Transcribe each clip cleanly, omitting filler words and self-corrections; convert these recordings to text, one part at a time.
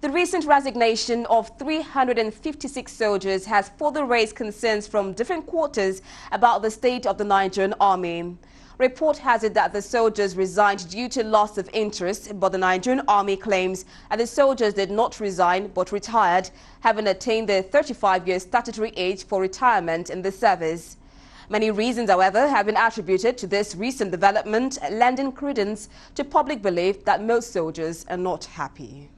The recent resignation of 356 soldiers has further raised concerns from different quarters about the state of the Nigerian army. Report has it that the soldiers resigned due to loss of interest, but the Nigerian army claims that the soldiers did not resign but retired, having attained their 35-year statutory age for retirement in the service. Many reasons, however, have been attributed to this recent development, lending credence to public belief that most soldiers are not happy.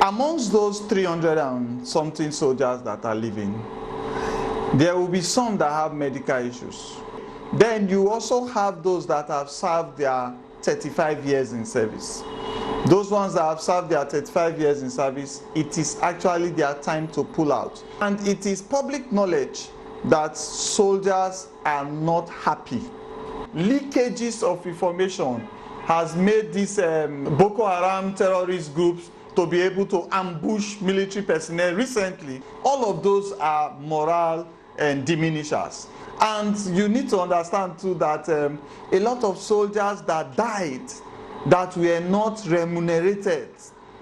Amongst those 300 and something soldiers that are leaving, there will be some that have medical issues. Then you also have those that have served their 35 years in service. Those ones that have served their 35 years in service, it is actually their time to pull out. And it is public knowledge that soldiers are not happy. Leakages of information has made these Boko Haram terrorist groups to be able to ambush military personnel recently. All of those are morale and diminishers. And you need to understand too that a lot of soldiers that died that were not remunerated,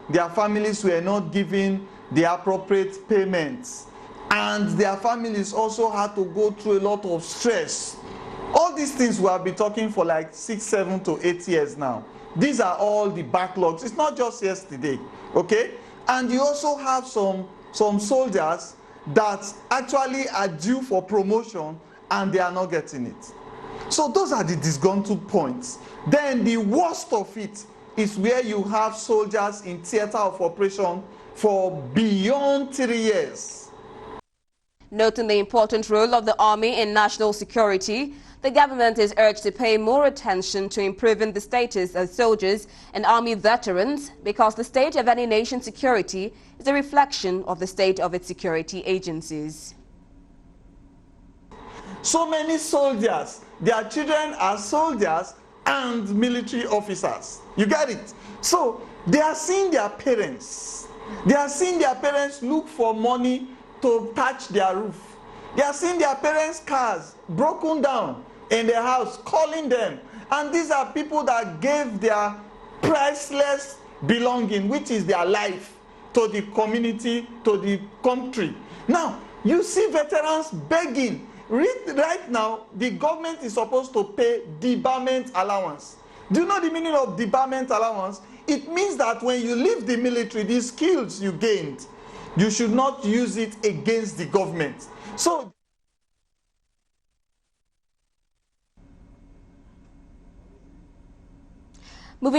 their families were not given the appropriate payments, and their families also had to go through a lot of stress. All these things we have been talking for like 6, 7 to 8 years now. These are all the backlogs. It's not just yesterday, okay? And you also have some soldiers that actually are due for promotion and they are not getting it. So those are the disgruntled points. Then the worst of it is where you have soldiers in theater of operation for beyond 3 years. Noting the important role of the army in national security, the government is urged to pay more attention to improving the status of soldiers and army veterans, because the state of any nation's security is a reflection of the state of its security agencies. So many soldiers, their children are soldiers and military officers. You get it? So they are seeing their parents. They are seeing their parents look for money to patch their roof. They are seeing their parents' cars broken down in their house, calling them. And these are people that gave their priceless belonging, which is their life, to the community, to the country. Now, you see veterans begging. Right now, the government is supposed to pay debarment allowance. Do you know the meaning of debarment allowance? It means that when you leave the military, the skills you gained, you should not use it against the government. So moving